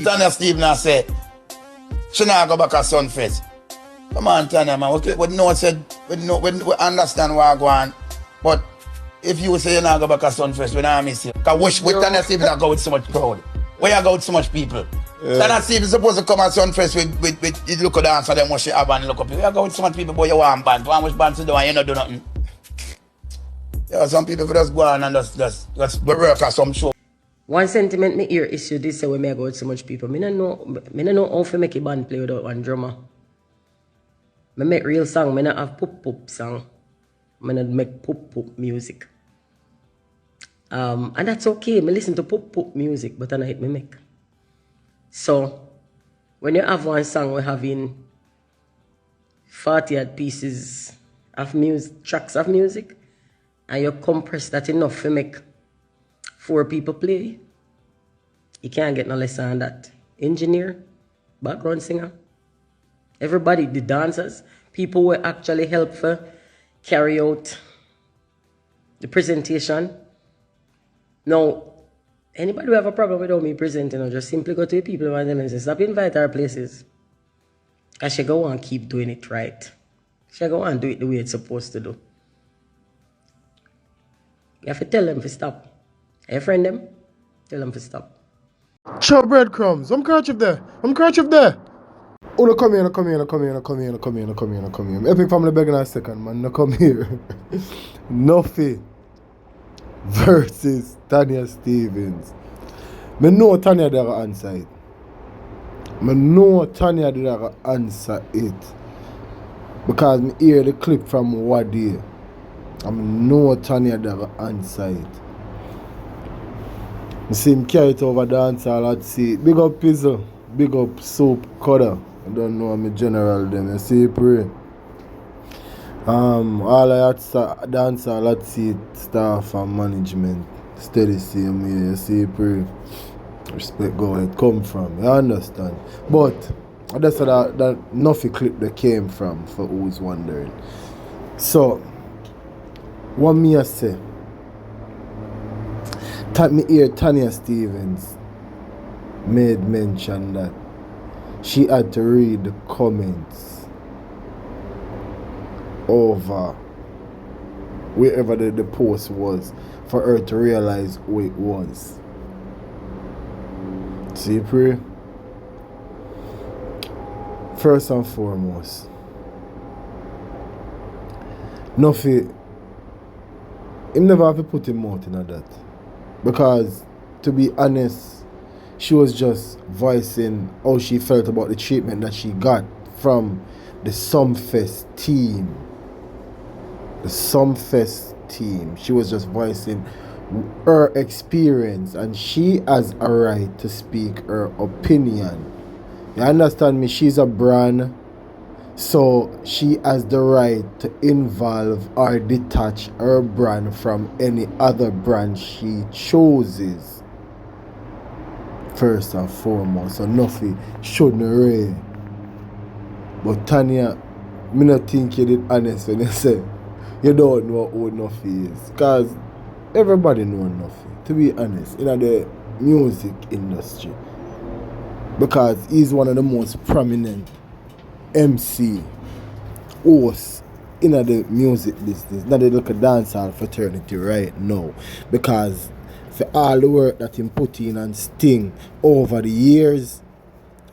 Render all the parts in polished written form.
Tanya Steve now say, she not go back to Sunfest. Come on, Tanya, man. We know said, we understand where I go on. But if you say you not go back to Sunfest, we not miss you. Because with Tanya Steve not go with so much crowd. Where you go with so much people. Yeah. Tanya Steve is supposed to come at Sunfest with you look at dance and then what she have and look up. You go with so much people, but you want band. How much band to do and you not do nothing. Yeah, some people just go on and just work at some show. One sentiment me hear issue this say when me go with so much people. Me no know how to make a band play without one drummer. Me make real song, me not have pop song. Me not make pop music. And that's okay. Me listen to pop music, but I not hit me make. So when you have one song we having 40 odd pieces of music, tracks of music, and you compress that enough to make 4 people play, you can't get no less than that. Engineer, background singer, everybody, the dancers, people will actually help for carry out the presentation. Now, anybody who have a problem without me presenting, or just simply go to the people and tell them, say, stop inviting our places. Because she go on keep doing it right. She go on do it the way it's supposed to do. You have to tell them to stop. Hey, friend them, tell them to stop. Show breadcrumbs. I'm crouch up there. Oh, no, come here. Epic family begging a second, man. No, come here. Nuffy versus Tanya Stevens. Me know Tanya did answer it. Because me hear the clip from Wadi. I know Tanya did answer it. I see him carry it over dance all I'd see. Big up Pizzle, big up Soap Cutter. I don't know I'm a general them. You see pray. All I had to dance all I'd see staff and management. Steady same way, you see pray. Respect go where it come from. You understand? But that's that Nuffy clip that came from for who's wondering. So what me I say? Me hear Tanya Stevens made mention that she had to read the comments over wherever the post was for her to realize who it was. See, pray. First and foremost, Nuffy, him never have to put him out in that. Because, to be honest, she was just voicing how she felt about the treatment that she got from the Sumfest team. She was just voicing her experience, and she has a right to speak her opinion. You understand me? She's a brand, so she has the right to involve or detach her brand from any other brand she chooses. First and foremost, so Nuffy shouldn't array. But Tanya, me not think you did honest when you say you don't know who Nuffy is. Because everybody knows Nuffy, to be honest, in the music industry. Because he's one of the most prominent MC, host in the music business, not the look at dancehall fraternity right now. Because for all the work that he put in and Sting over the years,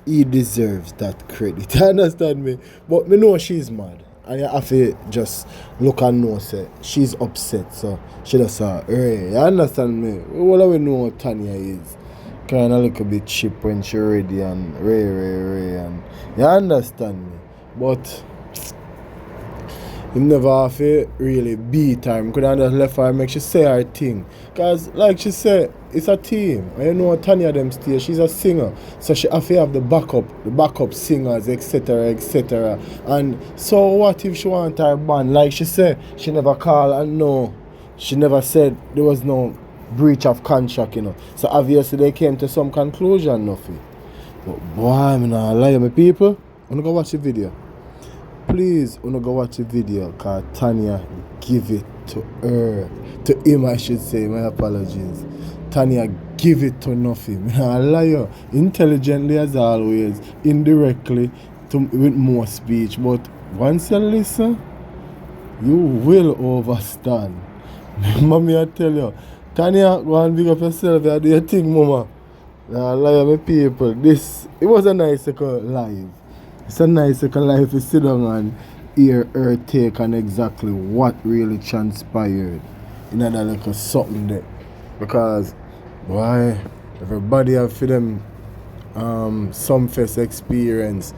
he deserves that credit. You understand me? But me know she's mad. And you have to just look and know, say, she's upset. So she just say, Ray, you understand me? All we know what Tanya is. Kind of look a bit cheap when she ready and Ray. And you understand me? But you never have to really beat her. Could have just left her and make she say her thing. Because like she said, it's a team. And you know Tanya them still, she's a singer. So she have to have the backup singers, etc. And so what if she want her band? Like she said, she never called and no. She never said there was no breach of contract, So obviously they came to some conclusion, Nuffy. But boy, I'm not lying, my people. I'm gonna go watch the video. Please, go watch the video, because Tanya give it to her. To him, I should say. My apologies. Tanya give it to Nuffy. I lie you. Intelligently as always, indirectly with more speech. But once you listen, you will overstand. Mommy, I tell you, Tanya, go and big up yourself. You do your thing, mama. Nah, lie, my people. It was a nice live. It's a nice live to sit down and hear her take on exactly what really transpired in that little something there. Because, why, everybody have for them some fest experience.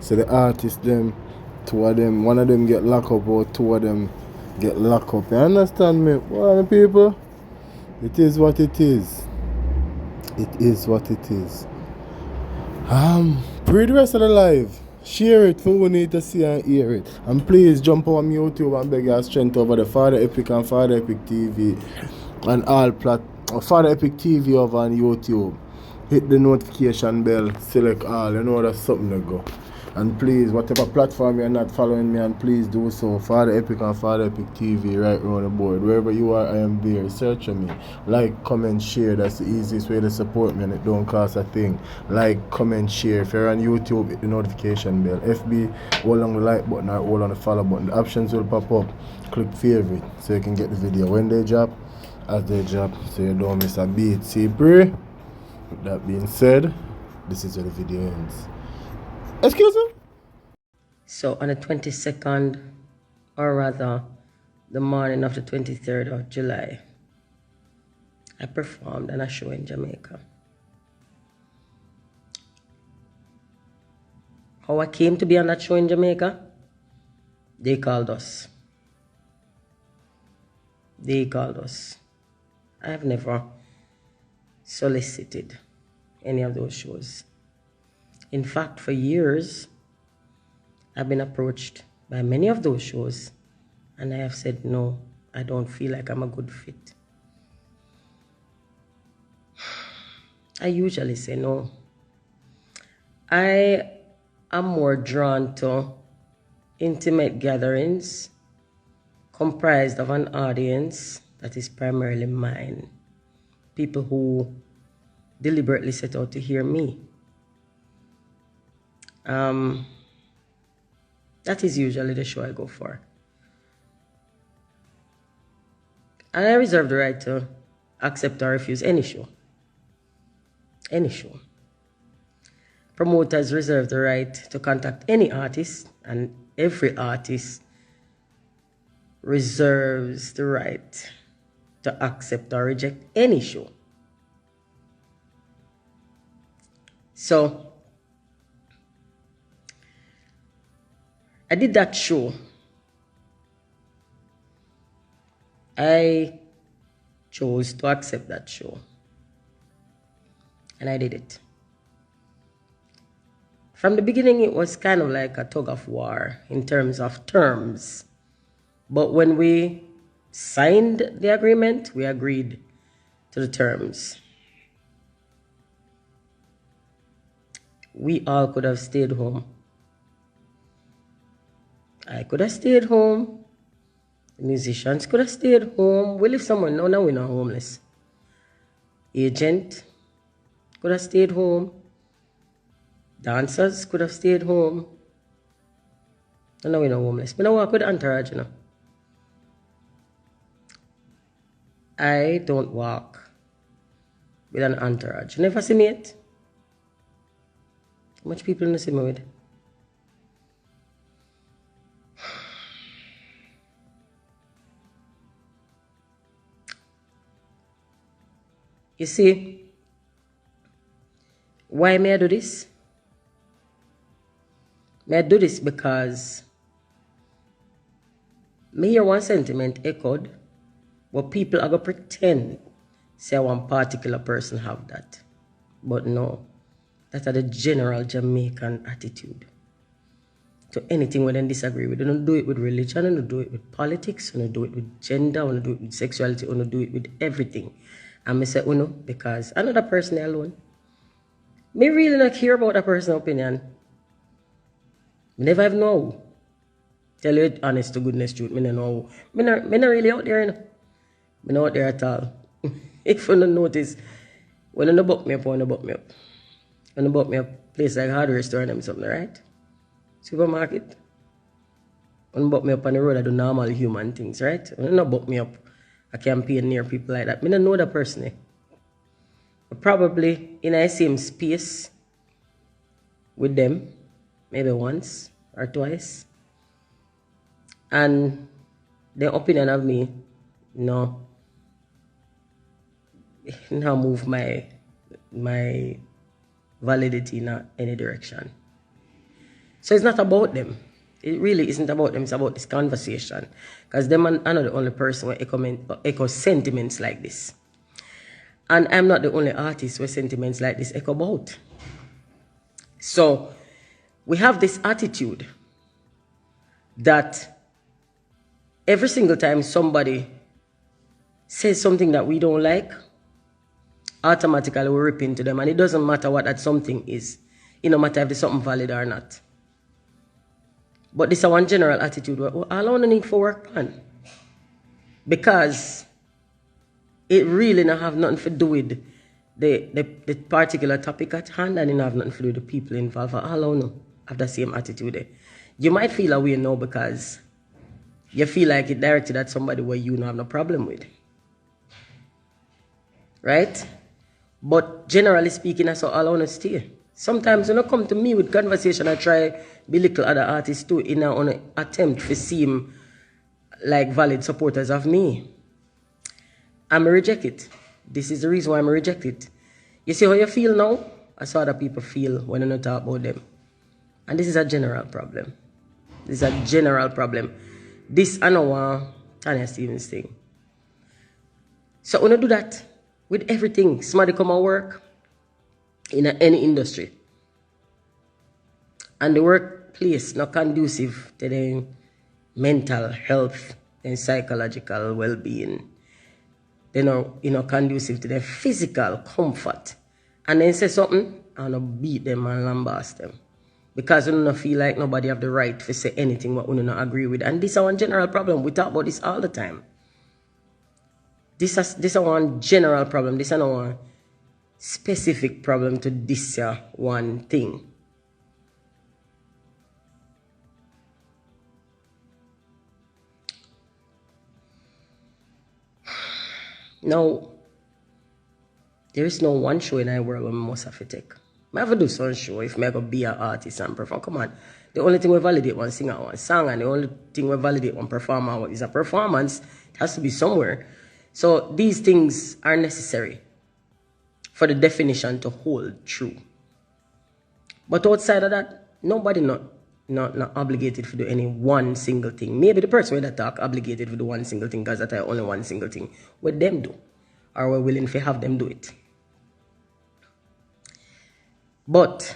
So the artists them, two of them, one of them get locked up or two of them get locked up. You understand me? Well, people, it is what it is. It is what it is. Pre the rest of the live. Share it for who need to see and hear it. And please jump on YouTube and beg your strength over the Father Epic and Father Epic TV and all Father Epic TV over on YouTube. Hit the notification bell, select all, you know that's something to go. And please, whatever platform you're not following me on, please do so. Father Epic and Father Epic TV right around the board. Wherever you are, I am there. Search for me. Like, comment, share. That's the easiest way to support me and it don't cost a thing. Like, comment, share. If you're on YouTube, hit the notification bell. FB, hold on the like button or hold on the follow button. The options will pop up. Click favorite so you can get the video when they drop, as they drop, so you don't miss a beat. See, pray. With that being said, this is where the video ends. Excuse me? So on the 22nd, or rather the morning of the 23rd of July, I performed on a show in Jamaica. How I came to be on that show in Jamaica? They called us. They called us. I have never solicited any of those shows. In fact, for years, I've been approached by many of those shows, and I have said, no, I don't feel like I'm a good fit. I usually say no. I am more drawn to intimate gatherings comprised of an audience that is primarily mine. People who deliberately set out to hear me. That is usually the show I go for. And I reserve the right to accept or refuse any show. Any show. Promoters reserve the right to contact any artist, and every artist reserves the right to accept or reject any show. So, I did that show. I chose to accept that show. And I did it. From the beginning, it was kind of like a tug of war in terms of terms. But when we signed the agreement, we agreed to the terms. We all could have stayed home. I could have stayed home. The musicians could have stayed home. We live somewhere now, we're not homeless. Agent could have stayed home. Dancers could have stayed home. And now we're not homeless. But now I could entourage, you know. I don't walk with an entourage. You never see me yet? How much people don't see me with? You see, why may I do this? May I do this because me hear one sentiment echoed, but people are going to pretend say one particular person have that. But no, that's the general Jamaican attitude to anything we don't disagree with. We don't do it with religion, we don't do it with politics, we don't do it with gender, we don't do it with sexuality, we don't do it with everything. And I say uno because another person alone. Me really not care about that person's opinion. Me never have know. Tell you honest to goodness truth, me don't know. Me not really out there, you know. Me not out there at all. If you don't notice, When you book me up, when you book me up. When you book me up, place like hardware store and them something, right? Supermarket. When you book me up on the road, I do normal human things, right? When you book me up, I campaign near people like that. I don't know the person. But probably in the same space with them, maybe once or twice. And their opinion of me, no move my validity in any direction. So it's not about them. It really isn't about them. It's about this conversation. Because them are not the only person who echo sentiments like this. And I'm not the only artist where sentiments like this echo about. So we have this attitude that every single time somebody says something that we don't like, automatically we rip into them. And it doesn't matter what that something is. It no matter if it's something valid or not. But this is one general attitude. All I want to need for work plan. Because it really not have nothing to do with the particular topic at hand, and it have nothing to do with the people involved. All I want to have the same attitude there. You might feel away now because you feel like it directed at somebody where you don't have no problem with. Right? But generally speaking, that's all I want to stay. Sometimes when you come to me with conversation, I try belittle other artists too in an attempt to seem like valid supporters of me. I'm reject it. This is the reason why I'm reject it. You see how you feel now? That's how other people feel when you don't talk about them. And this is a general problem. This is a general problem. This I know one Tanya Stevens thing. So when you do that with everything, somebody come and work in any industry, and the workplace not conducive to their mental health and psychological well-being, they not conducive to their physical comfort, and then say something and beat them and lambast them because you don't feel like nobody have the right to say anything what we don't agree with. And this is one general problem. We talk about this all the time. This is one general problem. This is not one specific problem to this one thing. Now, there is no one show in our world where I must have to take. I have to do some show if I go be an artist and perform. Come on. The only thing we validate one singer, one song, and the only thing we validate one performer is a performance. It has to be somewhere. So these things are necessary for the definition to hold true. But outside of that, nobody not obligated to do any one single thing. Maybe the person that talk obligated to do one single thing because that's only one single thing. What them do, or we're willing to have them do it. But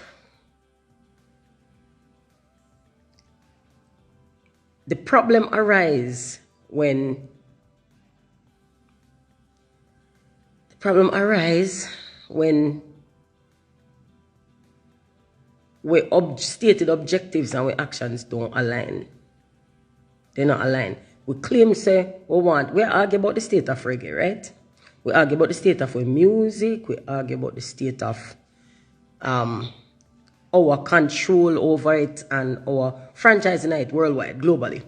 the problem arises when stated objectives and our actions don't align. They're not aligned. We claim, say, we argue about the state of reggae, right? We argue about the state of our music. We argue about the state of our control over it and our franchising it worldwide, globally.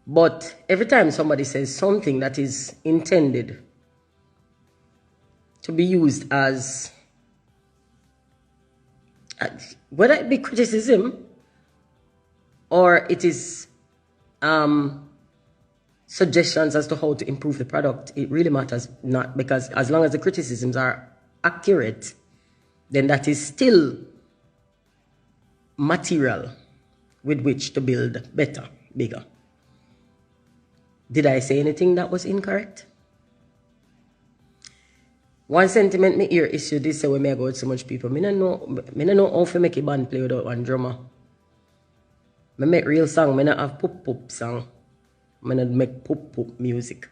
But every time somebody says something that is intended to be used as, whether it be criticism or it is suggestions as to how to improve the product, it really matters not, because as long as the criticisms are accurate, then that is still material with which to build better, bigger. Did I say anything that was incorrect? One sentiment me hear issue this say when I go with so much people. I don't know how to make a band play without one drummer. I make real song, I don't have pop song. I don't make pop music.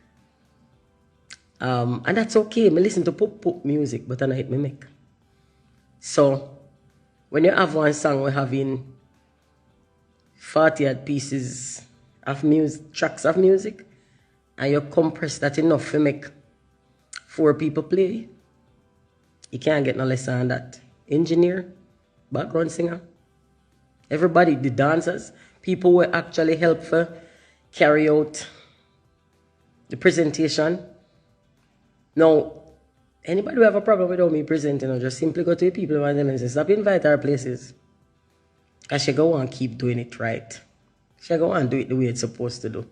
And that's okay. I listen to pop music, but I don't hit me make. So when you have one song we're having 40 odd pieces of music, tracks of music, and you compress that enough to make 4 people play. You can't get no less than that. Engineer, background singer, everybody, the dancers, people who actually help for carry out the presentation. Now, anybody who have a problem without me presenting, or just simply go to the people and tell them, say, stop inviting our places. I should go and keep doing it right. I should go and do it the way it's supposed to do.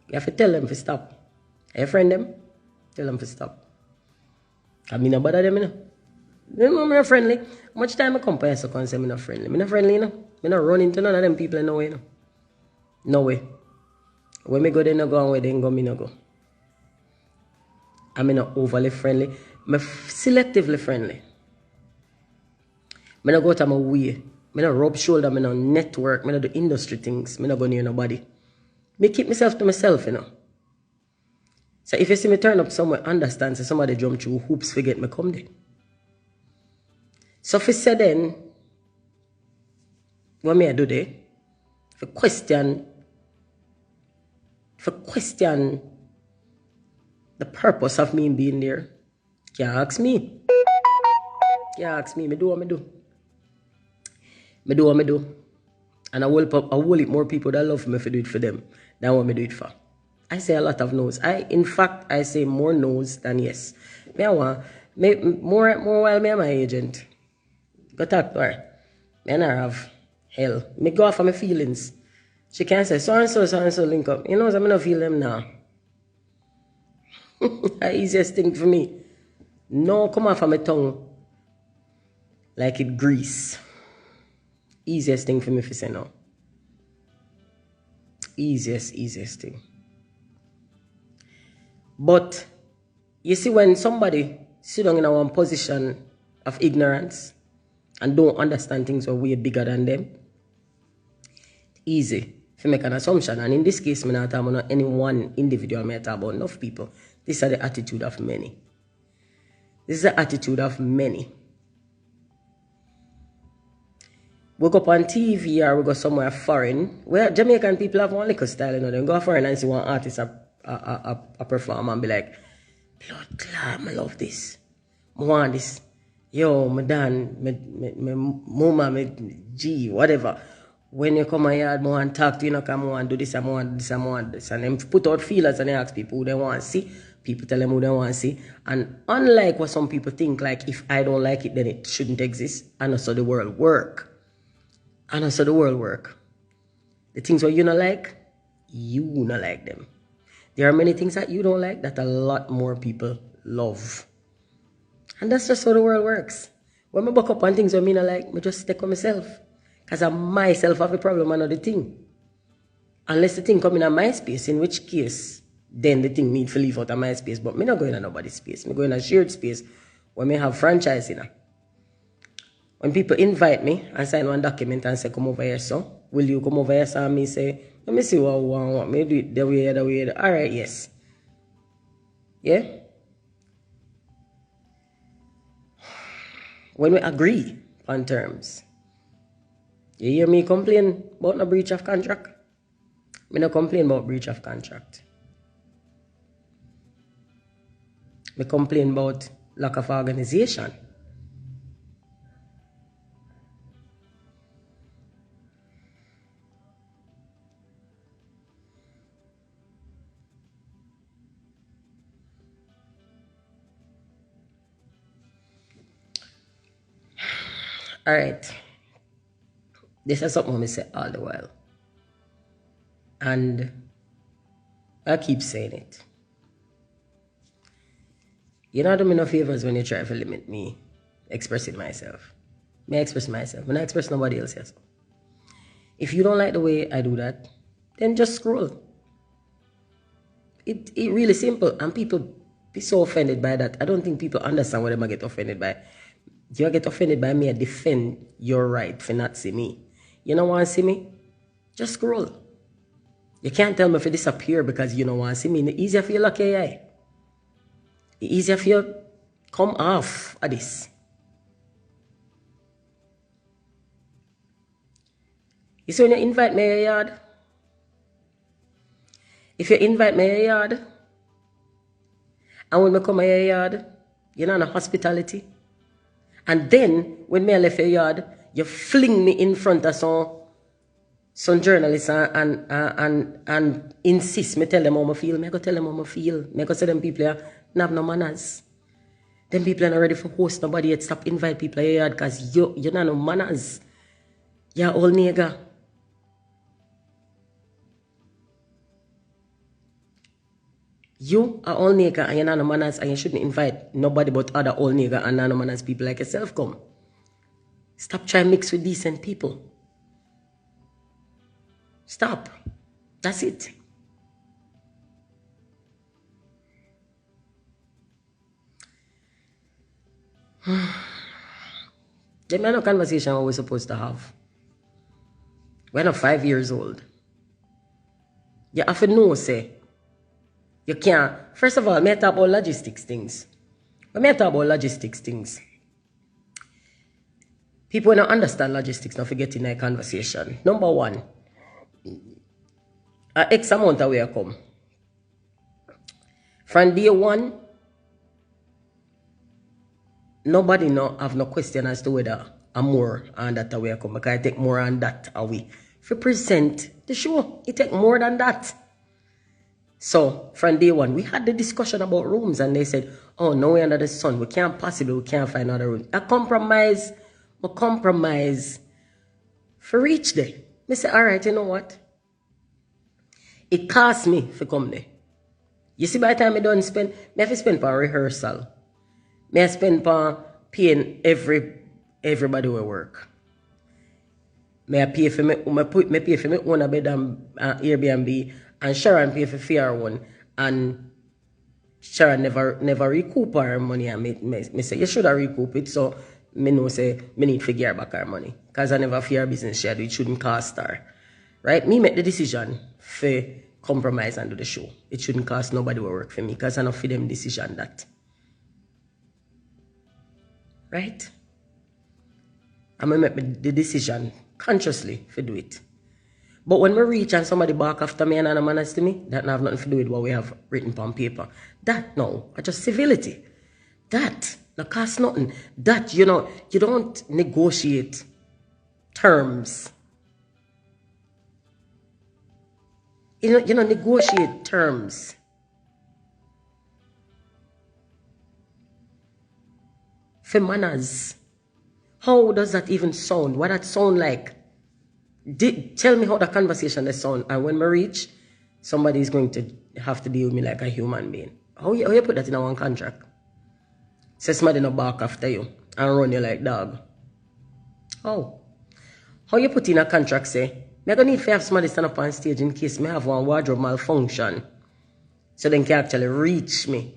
You have to tell them to stop. Hey, friend them, tell them to stop. I mean, bother them, you know. I'm not friendly. How much time I come for so can say I'm not friendly? I'm not friendly, you know. I'm not running to none of them people in no way, you know. No way. When me go, they no go, and where they go, me no go. I'm not overly friendly. I'm selectively friendly. I don't go to my way. I don't rub shoulder. I don't network. I don't do industry things. I don't go near nobody. I keep myself to myself, you know. So if you see me turn up somewhere, understand, so somebody jump through hoops, forget me come there. So if you say then, what may I do there? If you question the purpose of me being there, you can't ask me. You can't ask me. I do what I do. I do what I do. And I will it more people that love me if I do it for them than what I do it for. I say a lot of no's. In fact, I say more no's than yes. More while me and my agent. Go talk to her. Me and her have hell. Me go off of my feelings. She can't say, so and so link up. You know, I'm not feel them now. The easiest thing for me. No come off of my tongue like it grease. Easiest thing for me to say no. Easiest thing. But you see, when somebody sit down in one position of ignorance and don't understand things are way bigger than them, easy to make an assumption. And in this case, I'm not talking about any one individual, I'm talking about enough people. This is the attitude of many. This is the attitude of many. We go up on TV or we go somewhere foreign, where Jamaican people have one liquor style, you know, they go foreign and see one artist a perform and be like, Blood clot, I love this. I want this. Yo, my Dan, my mama, my G, whatever. When you come here, I want to talk to you, I want to do this, I want this, I want this. And then put out feelers and they ask people who they want to see. People tell them who they want to see. And unlike what some people think, like if I don't like it, then it shouldn't exist. And also the world work. The things what you don't like, you don't like them. There are many things that you don't like that a lot more people love. And that's just how the world works. When I buck up on things that I don't like, I just stick with myself. Because I myself have a problem and not the thing. Unless the thing come in my space, in which case, then the thing need to leave out of my space. But I'm not going to nobody's space. I'm going to a shared space where I have franchise in it. When people invite me and sign one document and say, come over here, so, will you come over here, so, and me say, let me see what I want, me do it the way. All right, yes. Yeah? When we agree on terms, you hear me complain about no breach of contract? Me no complain about breach of contract. Me complain about lack of organization. All right. This is something I say all the while. And I keep saying it. You don't do me no favors when you try to limit me expressing myself. Me express myself. When I express nobody else, yes. If you don't like the way I do that, then just scroll. It really simple. And people be so offended by that. I don't think people understand what they get offended by. You get offended by me, I defend your right for not see me. You don't want to see me? Just scroll. You can't tell me if you disappear because you don't want to see me. It's easier for you lock your eye. It's easier for you come off of this. You see when you invite me to your yard? If you invite me to your yard, And when I come to your yard, you know, hospitality. And then, when I left your yard, you fling me in front of some journalists and insist me tell them how I feel. I go tell them how I feel. I go say them people have no manners. Them people are not ready for host nobody yet. Stop invite people to your yard because you not no manners. You're all nigger. You are all nigger and you're not no manners and you shouldn't invite nobody but other all nigger and no manners people like yourself come. Stop trying to mix with decent people. Stop. That's it. There may no conversation what we're supposed to have. We're not 5 years old. You have to know, say, you can't. First of all, may I talk about logistics things. When I talk about logistics things, people don't understand logistics, not forget in a conversation. Number one, X amount of way I come. From day one, nobody have no question as to whether I'm more on that away I come. Because I take more on that away. If you present the show, it take more than that. So, from day one, we had the discussion about rooms and they said, oh, no way under the sun. We can't find another room. A compromise for reach there. I say, all right, you know what? It cost me to come there. You see, by the time I don't spend, I have to spend for rehearsal. I spend for paying everybody who work. I pay for me own a bed and Airbnb, and Sharon pay for fair one, and Sharon never recoup her money. And me say you should have recoup it, so me know say me need to give her back her money, cause I never fear business she do, it shouldn't cost her, right? Me make the decision for compromise and do the show. It shouldn't cost nobody who work for me, cause I not for them decision that. Right? I'm going to make the decision consciously to do it. But when we reach and somebody back after me and an manners to me, that have nothing to do with what we have written on paper. That, no, it's just civility. That, no cost nothing. That, you know, you don't negotiate terms. You know, negotiate terms. For manners. How does that even sound? What that sound like? Tell me how the conversation is sound. And when we reach, somebody is going to have to deal with me like a human being. How you put that in one contract? Say somebody no bark after you and run you like dog. How? How you put in a contract say, I'm going to need to have somebody stand up on stage in case I have one wardrobe malfunction. So they can actually reach me.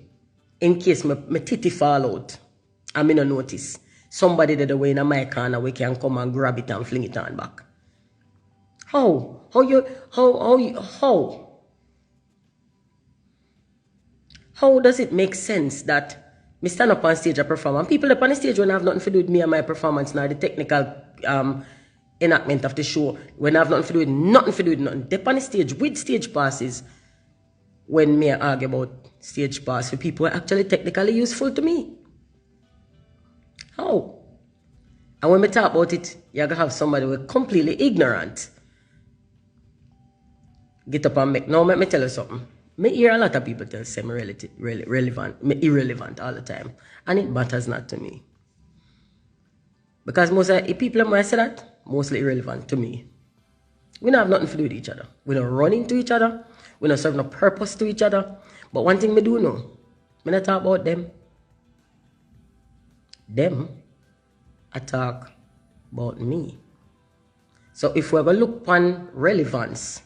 In case my titty fall out. I mean, no notice. Somebody that away in a mic corner we can come and grab it and fling it on back. How? How does it make sense that me stand up on stage and perform and people up on the stage when I have nothing to do with me and my performance now, the technical enactment of the show, when I have nothing to do with nothing. They on the stage with stage passes when me argue about stage pass for people who are actually technically useful to me. How? And when we talk about it, you're going to have somebody who is completely ignorant. Get up and make. Now, let me tell you something. I hear a lot of people tell me irrelevant all the time. And it matters not to me. Because most of the people when I say that, mostly irrelevant to me. We don't have nothing to do with each other. We don't run into each other. We don't serve no purpose to each other. But one thing I do know, I don't talk about them. Them, I talk about me. So if we're going to look upon relevance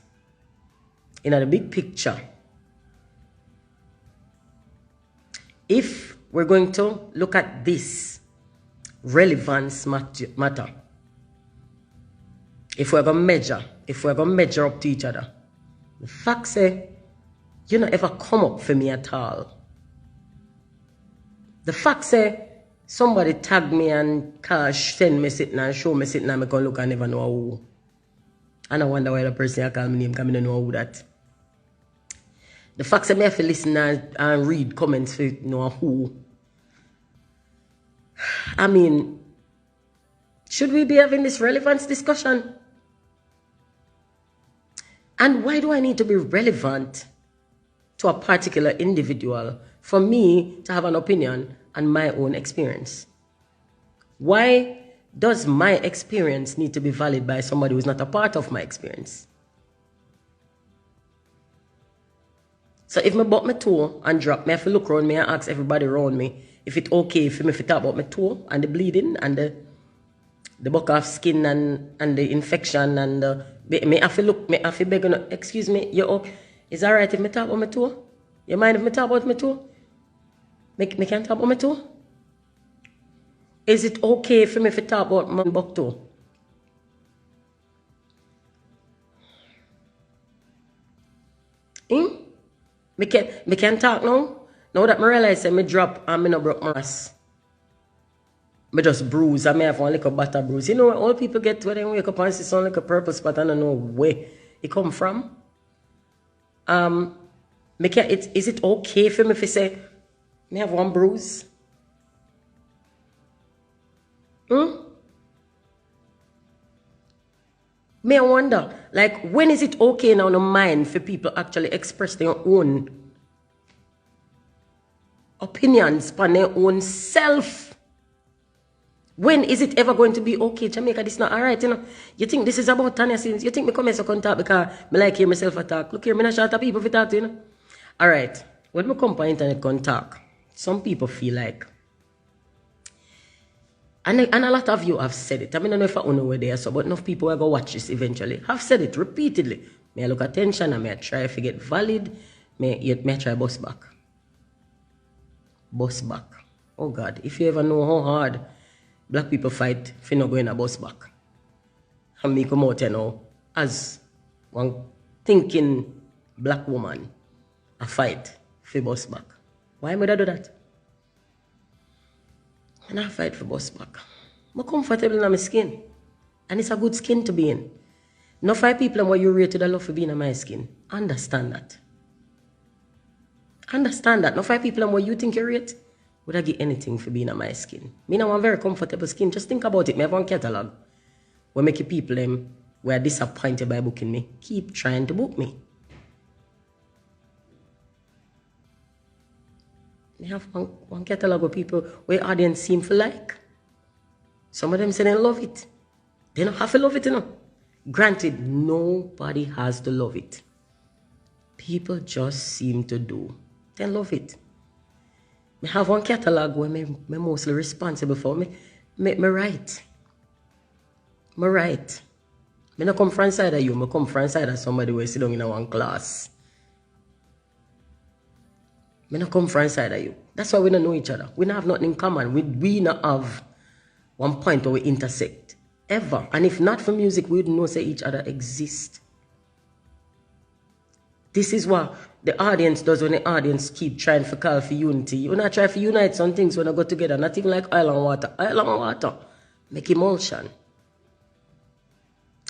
in the big picture, if we're going to look at this relevance matter, if we're going to measure up to each other, the fact say, you don't ever come up for me at all. The fact say, somebody tag me and send me sitting and show me sitting and I can look and never know who. And I wonder why the person I call my name because I don't know who that. The fact that I have to listen and read comments for know who. I mean, should we be having this relevance discussion? And why do I need to be relevant to a particular individual for me to have an opinion on my own experience? Why does my experience need to be valid by somebody who's not a part of my experience? So if I bought my toe and drop, me have to look around me and ask everybody around me if it's okay for me to talk about my toe and the bleeding and the buck off skin and the infection and me have to look, me have to beg, excuse me, you okay? Is that right if I talk about my toe? You mind if I talk about my toe? Me can talk about my toe? Is it okay for me to talk about my buck toe? Me can talk now? Now that I realize that I drop and I no broke my ass. I just bruise. I may have one little butter bruise. You know what all people get when they wake up and see some like a purple spot and I don't know where it come from. Is it okay for me if I say, I have one bruise? May I wonder, like, when is it okay now in the mind for people actually express their own opinions upon their own self? When is it ever going to be okay? Jamaica, this is not alright, you know. You think this is about Tanya since you think me come here so contact because I like hear myself attack. Look here, me not shut up people for talk to, you know. Alright, when me come for internet contact, some people feel like, and a lot of you have said it. I mean, I don't know if I know where they are, so, but enough people will go watch this eventually. Have said it repeatedly. May I look attention and may I try to get valid. May I try bust back. Bust back. Oh God, if you ever know how hard black people fight for not going a bus back. And me come out here now as one thinking black woman a fight for bus back. Why would I do that? And I fight for bus back. I'm comfortable in my skin. And it's a good skin to be in. Not 5 people and what you rated a love for being in my skin. Understand that. Understand that. Not 5 people and what you think you rate. Would I get anything for being on my skin? Me now want very comfortable skin. Just think about it. Me have one catalog. Where make people who are disappointed by booking me keep trying to book me. Me have one catalog of people where audience seem to like. Some of them say they love it. They don't have to love it, you know. Granted, nobody has to love it. People just seem to do. They love it. I have one catalog where I'm mostly responsible for. Me write. I write. I don't come from inside of you. I come from inside of somebody who sit down in one class. I don't come from inside of you. That's why we don't know each other. We don't have nothing in common. We don't have one point where we intersect. Ever. And if not for music, we wouldn't know say each other exist. This is what the audience does when the audience keep trying to call for unity. You not try to unite some things when they go together. Not even like oil and water. Oil and water make emulsion.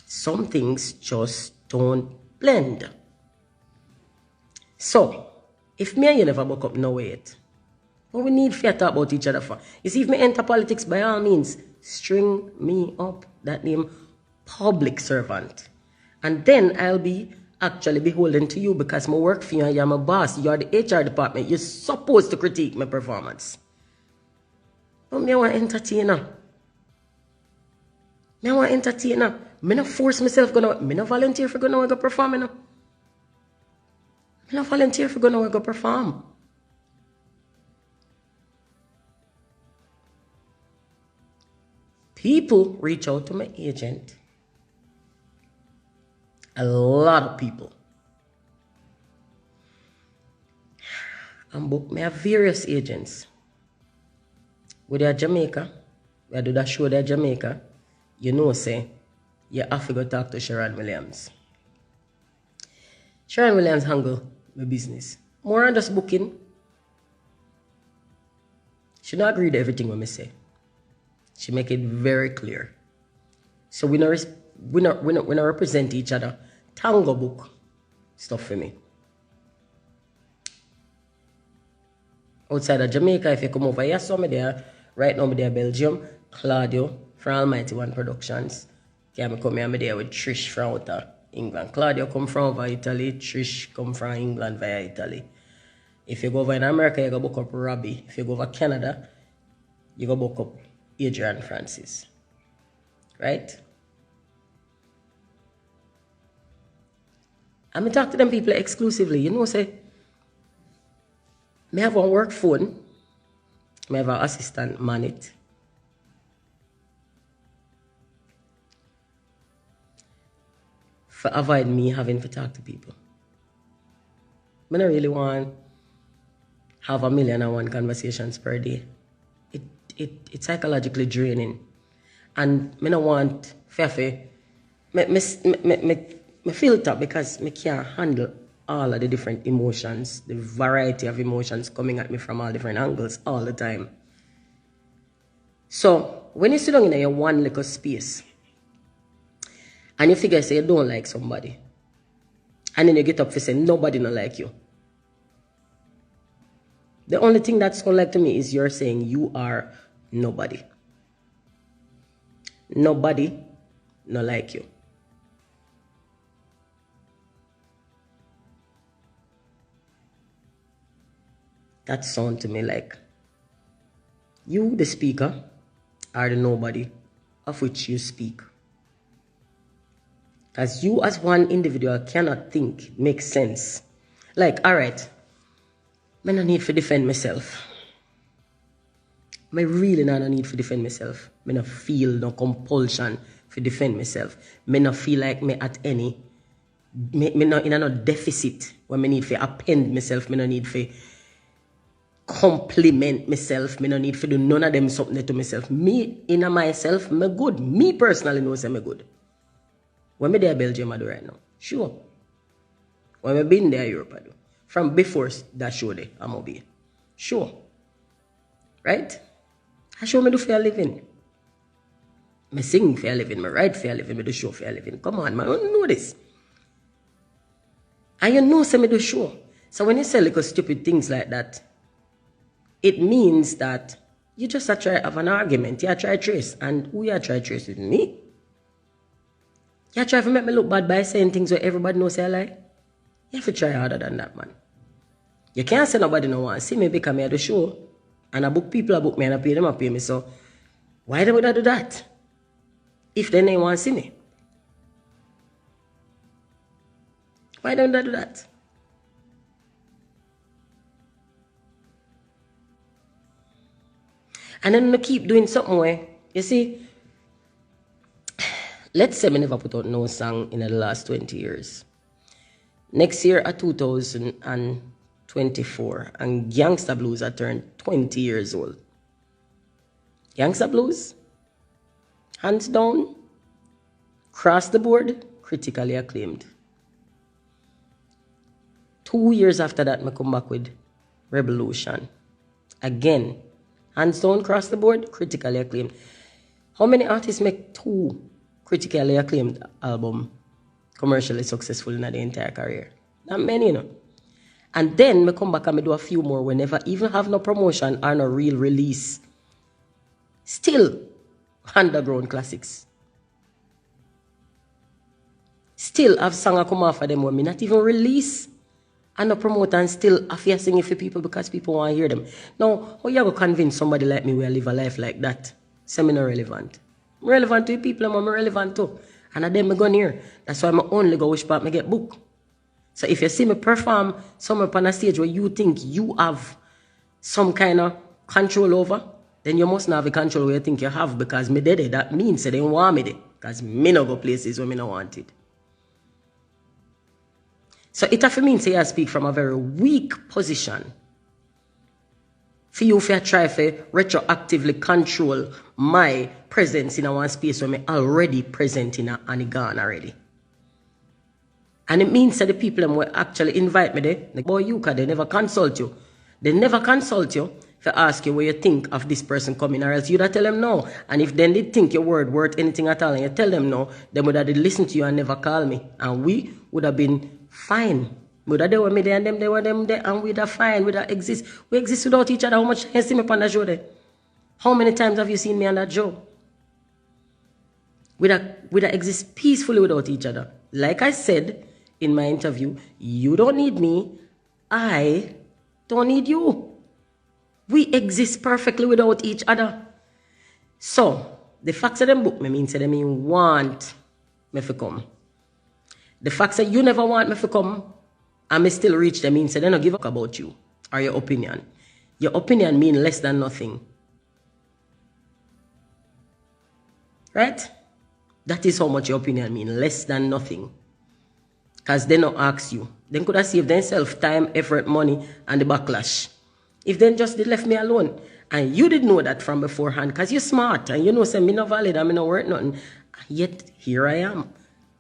Some things just don't blend. So, if me and you never buck up no way yet, what we need to talk about each other for? You see, if me enter politics, by all means, string me up. That name, public servant. And then I'll be actually beholden to you because my work for you and you're my boss. You're the HR department. You're supposed to critique my performance. But me want entertainer. Me want entertainer. Me not force myself gonna. Me not volunteer for gonna go perform. Me not volunteer for gonna go perform. People reach out to my agent. A lot of people. And book me have various agents. With their Jamaica, we do that show there Jamaica, you know say, you have to go talk to Sharon Williams. Sharon Williams handle my business. More than just booking. She don't agree to everything what me say. She make it very clear. So we not represent each other. Tango book stuff for me. outside of Jamaica, if you come over here, so me there, right now me there Belgium, Claudio from Almighty One Productions. Yeah, me come here, me there with Trish from out of England. Claudio come from over Italy, Trish come from England via Italy. If you go over in America, you go book up Robbie. If you go over Canada, you go book up Adrian Francis. Right? And I talk to them people exclusively. You know, say, I have one work phone. I have an assistant man it. For avoid me having to talk to people. I don't really want have 1,000,001 conversations per day. It's psychologically draining. And I don't want me filter because I can't handle all of the different emotions, the variety of emotions coming at me from all different angles all the time. So when you sit down in your one little space and you figure say you don't like somebody, and then you get up to say nobody don't like you. The only thing that's going to like to me is you're saying you are nobody. Nobody not like you. That sounds to me like you, the speaker, are the nobody of which you speak. Because you as one individual cannot think, make sense. Like, all right, I don't need to defend myself. I really not need to defend myself. I don't feel no compulsion to defend myself. I don't feel like me at any. I not in a deficit where I need to append myself. I don't need to compliment myself. I don't need to do none of them something to myself. Me, in myself, I'm good. Me personally know I'm good. When I there Belgium, I do right now. Sure. When I been there Europe, I do. From before that show there, I'm obey. Sure. Right? I show me do for a living. I sing for a living, I write for a living, I do show for a living. Come on, man, I don't know this. And you know say me do show. So when you say little stupid things like that, it means that you just try to have an argument. You try to trace. And who you try to trace with me? You try to make me look bad by saying things where everybody knows I lie? You have to try harder than that, man. You can't say nobody no want to see me because I do show. And I book people, I book me, and I pay me. So why would I do that? If they don't want to see me. Why don't I do that? And then I keep doing something where, you see, let's say I never put out no song in the last 20 years. Next year at 2024, and Gangsta Blues are turned 20 years old. Gangsta Blues, hands down, across the board, critically acclaimed. 2 years after that, I come back with Revolution. Again, hands down, across the board, critically acclaimed. How many artists make 2 critically acclaimed albums commercially successful in their entire career? Not many, you know. And then I come back and I do a few more whenever even have no promotion or no real release. Still underground classics. Still have songs come off of them when me not even release and no promote and still after singing for people because people want to hear them. Now, how you going to convince somebody like me where I live a life like that? Say me not relevant. I'm relevant to the people I'm relevant to. And then I go near. That's why I only go which part I get booked. So if you see me perform somewhere on a stage where you think you have some kind of control over, then you must not have a control where you think you have because me did it. That means they don't want me there. Because me not go places where me not want it. So it have to mean say I speak from a very weak position. For you if you try to retroactively control my presence in one space where me already present in and gone already. And it means that the people who actually invite me there, like, boy, they never consult you. They never consult you to ask you what you think of this person coming, or else you'd tell them no. And if then they think your word worth anything at all and you tell them no, they would have listened to you and never call me. And we would have been fine. Would I do with me there and them there were them there and we'd fine, we'd exist. We exist without each other. How much you see me on that show there? How many times have you seen me on that show? We'd exist peacefully without each other. Like I said in my interview, you don't need me, I don't need you. We exist perfectly without each other. So, the facts of them book me means that they mean want me to come. The facts that you never want me to come, and me still reach them means that they don't give a fuck about you or your opinion. Your opinion mean less than nothing. Right? That is how much your opinion mean, less than nothing. Because they don't ask you. They could have saved themselves time, effort, money, and the backlash. If they just they left me alone. And you didn't know that from beforehand because you're smart and you know say me not valid and me not worth nothing. And yet here I am,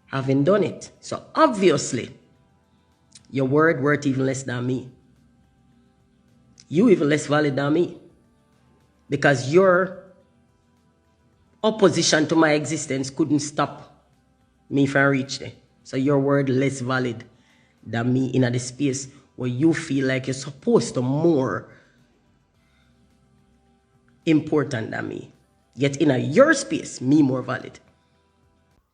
having done it. So obviously, your word worth even less than me. You even less valid than me. Because your opposition to my existence couldn't stop me from reach there. So your word less valid than me in the space where you feel like you're supposed to more important than me. Yet in your space, me more valid.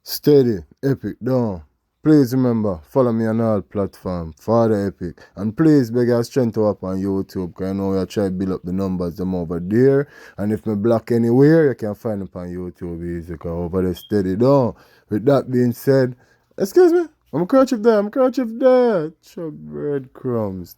Steady, Epic, down. Please remember, follow me on all platforms, Father Epic. And please beg your strength to up on YouTube, because I know you're trying to build up the numbers them over there. And if me block anywhere, you can find them on YouTube easy, because over there steady down. With that being said, excuse me, I'm a kerchief there, Chop breadcrumbs.